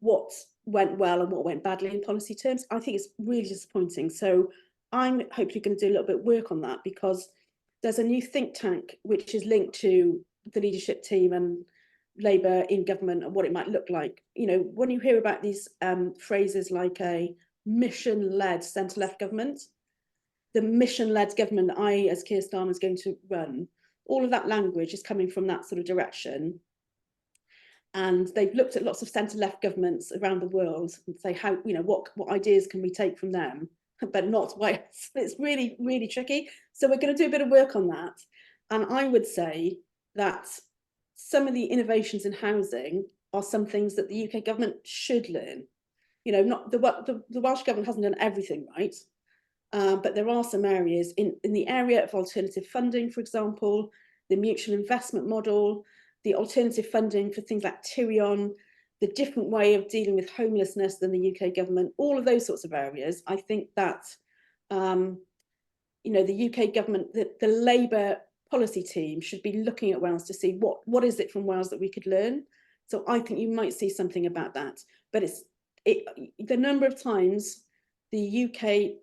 what went well and what went badly in policy terms. I think it's really disappointing. So I'm hopefully going to do a little bit of work on that, because there's a new think tank which is linked to the leadership team and Labour in government and what it might look like. You know, when you hear about these phrases like a mission-led centre-left government, the mission-led government I, as Keir Starmer, is going to run, all of that language is coming from that sort of direction. And they've looked at lots of centre-left governments around the world and say, how, you know, what ideas can we take from them, but not why. It's really, really tricky. So we're going to do a bit of work on that. And I would say that some of the innovations in housing are some things that the UK government should learn. You know, not the Welsh government hasn't done everything right, but there are some areas in the area of alternative funding, for example, the mutual investment model, the alternative funding for things like Tyrion, the different way of dealing with homelessness than the UK government, all of those sorts of areas. I think that, you know, the UK government, the Labour policy team should be looking at Wales to see what is it from Wales that we could learn. So I think you might see something about that. But the number of times the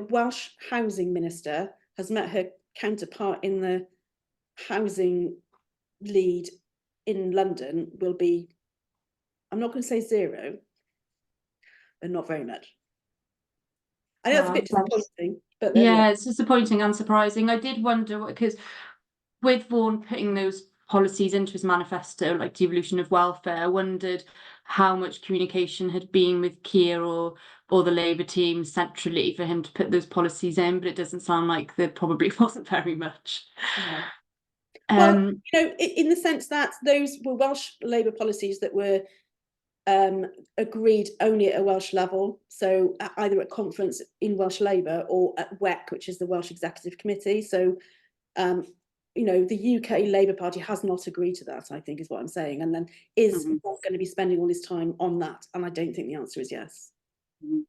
Welsh housing minister has met her counterpart in the housing lead in London will be, I'm not going to say zero, but not very much. I know it's a bit disappointing, but yeah, it's disappointing and surprising. I did wonder, because with Vaughan putting those policies into his manifesto, like devolution of welfare, I wondered how much communication had been with Keir or the Labour team centrally for him to put those policies in, but it doesn't sound like there probably wasn't very much. No. Well, you know, in the sense that those were Welsh Labour policies that were agreed only at a Welsh level, so either at conference in Welsh Labour or at WEC, which is the Welsh Executive Committee. So, you know, the UK Labour Party has not agreed to that, I think, is what I'm saying, and then is not going to be spending all his time on that. And I don't think the answer is yes. I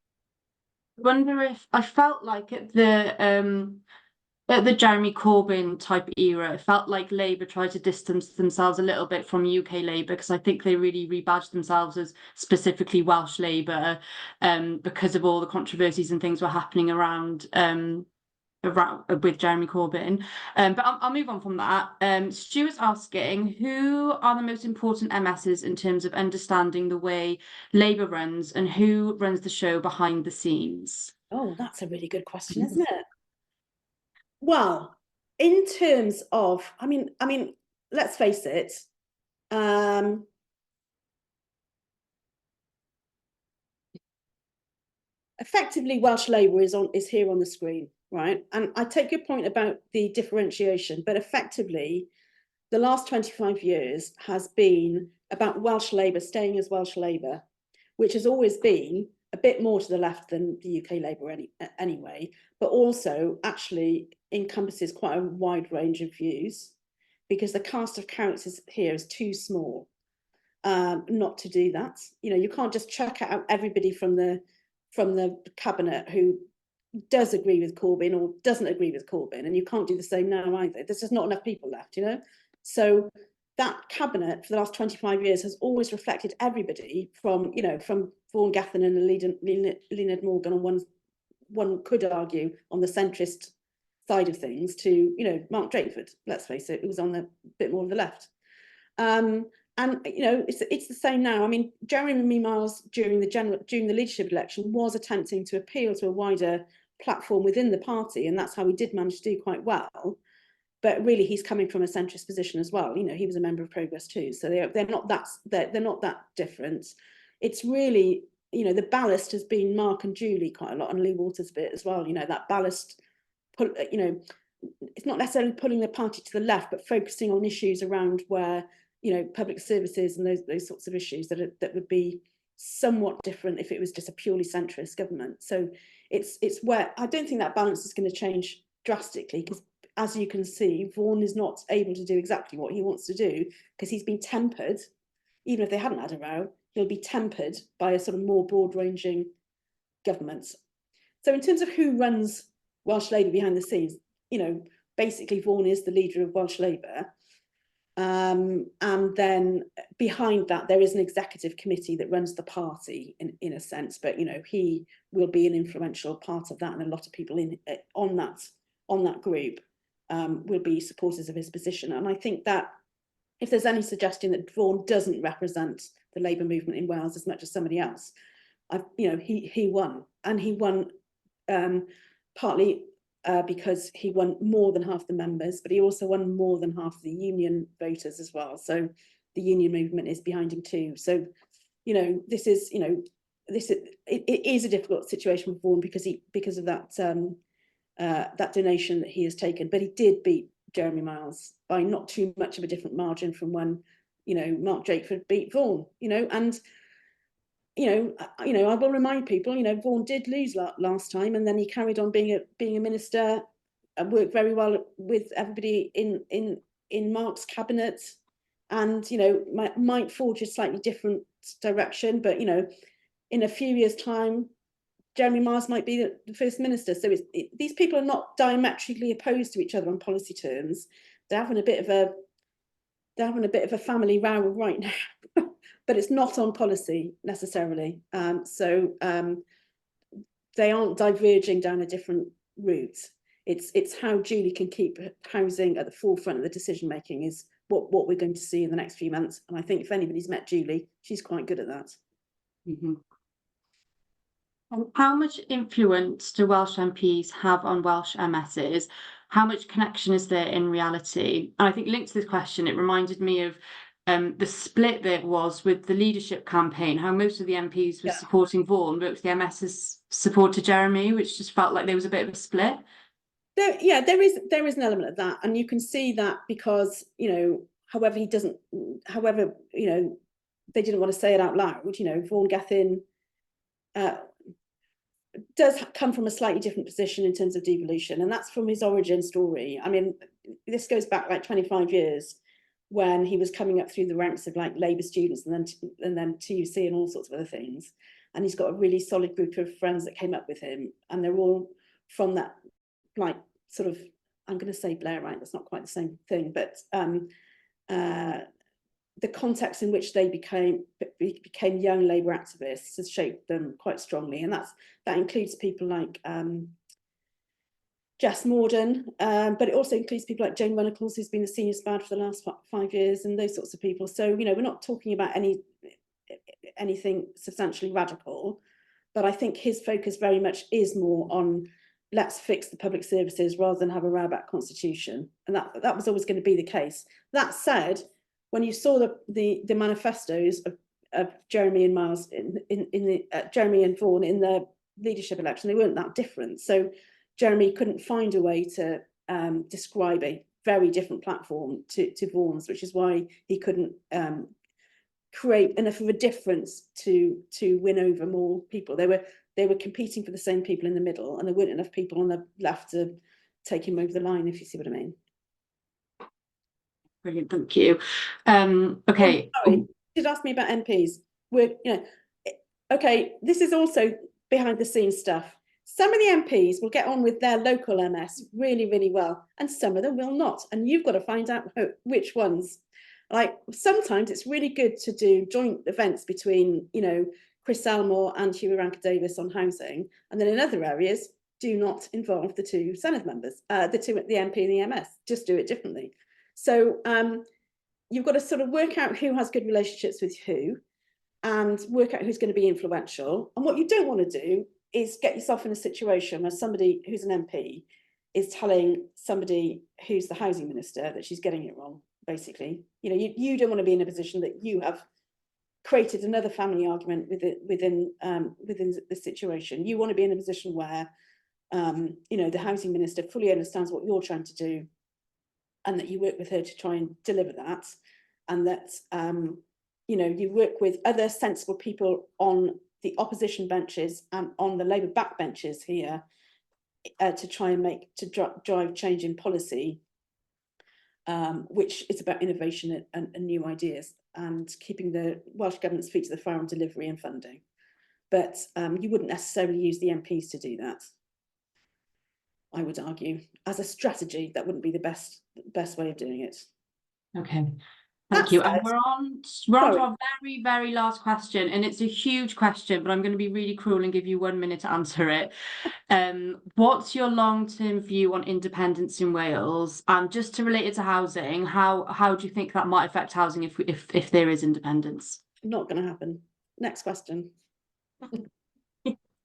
wonder if I felt like at the Jeremy Corbyn type era, it felt like Labour tried to distance themselves a little bit from UK Labour, because I think they really rebadged themselves as specifically Welsh Labour, because of all the controversies and things were happening around with Jeremy Corbyn. But I'll move on from that. Stuart's asking, who are the most important MSs in terms of understanding the way Labour runs, and who runs the show behind the scenes? Oh, that's a really good question, isn't it? Well, in terms of, I mean, let's face it, effectively Welsh Labour is here on the screen, right? And I take your point about the differentiation, but effectively the last 25 years has been about Welsh Labour staying as Welsh Labour, which has always been a bit more to the left than the UK Labour anyway, but also actually encompasses quite a wide range of views, because the cast of characters here is too small not to do that. You know, you can't just chuck out everybody from the cabinet who does agree with Corbyn or doesn't agree with Corbyn, and you can't do the same now either. There's just not enough people left, you know. So that cabinet for the last 25 years has always reflected everybody from, you know, from Vaughan Gething and Leonard Morgan on one one could argue on the centrist side of things to, you know, Mark Drakeford, let's face it, it was on the bit more of the left. And you know, it's the same now. I mean, Jeremy Miles during the leadership election was attempting to appeal to a wider platform within the party, and that's how he did manage to do quite well. But really, he's coming from a centrist position as well. You know, he was a member of Progress too, so they're not that different. It's really, you know, the ballast has been Mark and Julie quite a lot, and Lee Waters a bit as well. You know, that ballast, you know, it's not necessarily pulling the party to the left, but focusing on issues around where, you know, public services and those sorts of issues that would be somewhat different if it was just a purely centrist government. So it's where I don't think that balance is going to change drastically, because as you can see, Vaughan is not able to do exactly what he wants to do, because he's been tempered. Even if they hadn't had a row, he'll be tempered by a sort of more broad-ranging government. So in terms of who runs Welsh Labour behind the scenes, you know, basically Vaughan is the leader of Welsh Labour. And then behind that, there is an executive committee that runs the party in a sense, but, you know, he will be an influential part of that, and a lot of people on that group will be supporters of his position. And I think that if there's any suggestion that Vaughan doesn't represent the Labour movement in Wales as much as somebody else, you know, he won, and he won partly because he won more than half the members, but he also won more than half the union voters as well. So the union movement is behind him too. So, you know, this is, you know, it is a difficult situation for Vaughan because of that that donation that he has taken. But he did beat Jeremy Miles by not too much of a different margin from when, you know, Mark Drakeford beat Vaughan. You know, and you know, I will remind people, you know, Vaughan did lose last time, and then he carried on being a minister and worked very well with everybody in Mark's cabinet, and, you know, might forge a slightly different direction, but, you know, in a few years' time, Jeremy Miles might be the first minister. So these people are not diametrically opposed to each other on policy terms. They're having a bit of a family row right now. But it's not on policy necessarily. So they aren't diverging down a different route. It's how Julie can keep housing at the forefront of the decision making is what we're going to see in the next few months. And I think if anybody's met Julie, she's quite good at that. Mm-hmm. And how much influence do Welsh MPs have on Welsh MSs? How much connection is there in reality? And I think linked to this question, it reminded me of the split that was with the leadership campaign, how most of the MPs were supporting Vaughan, but the MSs supported Jeremy, which just felt like there was a bit of a split. There is an element of that, and you can see that because, you know, however, you know, they didn't want to say it out loud, you know, Vaughan Gethin does come from a slightly different position in terms of devolution, and that's from his origin story. I mean, this goes back like 25 years when he was coming up through the ranks of like Labour students and then TUC and all sorts of other things. And he's got a really solid group of friends that came up with him, and they're all from that, like, sort of, I'm going to say Blairite, that's not quite the same thing, but the context in which they became young Labour activists has shaped them quite strongly, and that includes people like Jess Morden, but it also includes people like Jane Runnacles, who's been the senior spad for the last 5 years, and those sorts of people. So, you know, we're not talking about anything substantially radical, but I think his focus very much is more on let's fix the public services rather than have a row about constitution, and that was always going to be the case. That said, when you saw the manifestos of Jeremy and Miles Jeremy and Vaughan in the leadership election, they weren't that different. So Jeremy couldn't find a way to describe a very different platform to Vaughan's, which is why he couldn't create enough of a difference to win over more people. They were competing for the same people in the middle, and there weren't enough people on the left to take him over the line, if you see what I mean. Brilliant, thank you. Okay. Oh, sorry, you did ask me about MPs. Okay, this is also behind the scenes stuff. Some of the MPs will get on with their local MS really, really well, and some of them will not. And you've got to find out which ones. Like, sometimes it's really good to do joint events between, you know, Chris Elmore and Huw Rankin-Davies on housing. And then in other areas, do not involve the two Senedd members, the MP and the MS. Just do it differently. So you've got to sort of work out who has good relationships with who, and work out who's going to be influential. And what you don't want to do is get yourself in a situation where somebody who's an MP is telling somebody who's the housing minister that she's getting it wrong, basically. You know, you don't want to be in a position that you have created another family argument within the situation. You want to be in a position where you know, the housing minister fully understands what you're trying to do, and that you work with her to try and deliver that, and that you know, you work with other sensible people on the opposition benches and on the Labour backbenches here to try and drive change in policy, which is about innovation and new ideas, and keeping the Welsh Government's feet to the fire on delivery and funding. But you wouldn't necessarily use the MPs to do that, I would argue. As a strategy, that wouldn't be the best way of doing it. Okay. Thank you. And we're on to our very, very last question, and it's a huge question, but I'm going to be really cruel and give you 1 minute to answer it. What's your long-term view on independence in Wales? And just to relate it to housing, how do you think that might affect housing if there is independence? Not going to happen. Next question.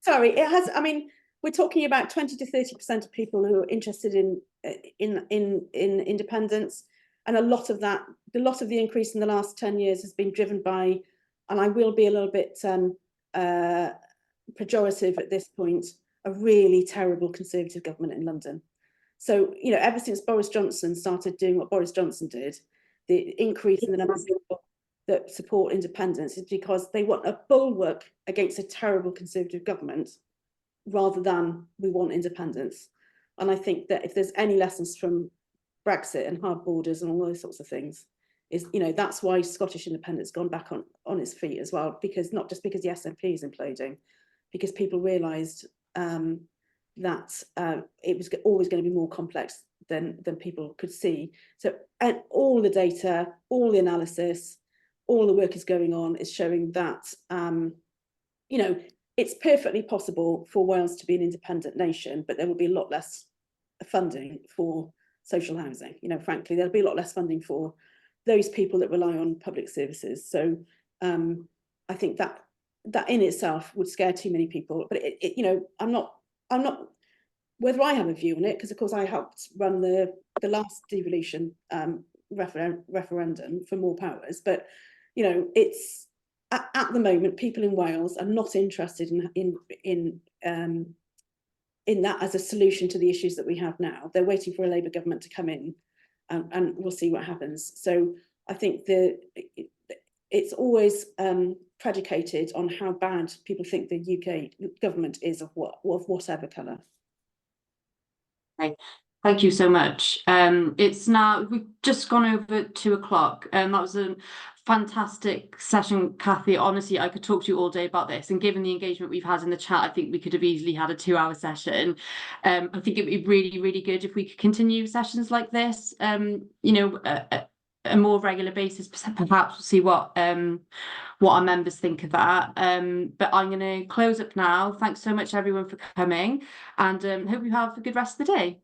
Sorry, it has. I mean, we're talking about 20 to 30% of people who are interested in independence. And a lot of the increase in the last 10 years has been driven by, and I will be a little bit pejorative at this point, a really terrible Conservative government in London. So, you know, ever since Boris Johnson started doing what Boris Johnson did, the increase in the number of people that support independence is because they want a bulwark against a terrible Conservative government, rather than we want independence. And I think that if there's any lessons from Brexit and hard borders and all those sorts of things, is, you know, that's why Scottish independence gone back on its feet as well, because not just because the SNP is imploding, because people realised that it was always going to be more complex than people could see. So, and all the data, all the analysis, all the work is going on is showing that you know, it's perfectly possible for Wales to be an independent nation, but there will be a lot less funding for social housing. You know, frankly, there'll be a lot less funding for those people that rely on public services. So I think that in itself would scare too many people. But you know, I'm not whether I have a view on it, because of course I helped run the last devolution referendum for more powers. But you know, it's at the moment people in Wales are not interested in that as a solution to the issues that we have now. They're waiting for a Labour government to come in, and we'll see what happens. So I think it's always predicated on how bad people think the UK government is of whatever colour. Okay. Thank you so much. It's now, we've just gone over 2 o'clock. That was a fantastic session, Cathy. Honestly, I could talk to you all day about this, and given the engagement we've had in the chat, I think we could have easily had a 2-hour session. I think it would be really, really good if we could continue sessions like this, you know, a more regular basis. Perhaps we'll see what our members think of that. But I'm going to close up now. Thanks so much everyone for coming, and hope you have a good rest of the day.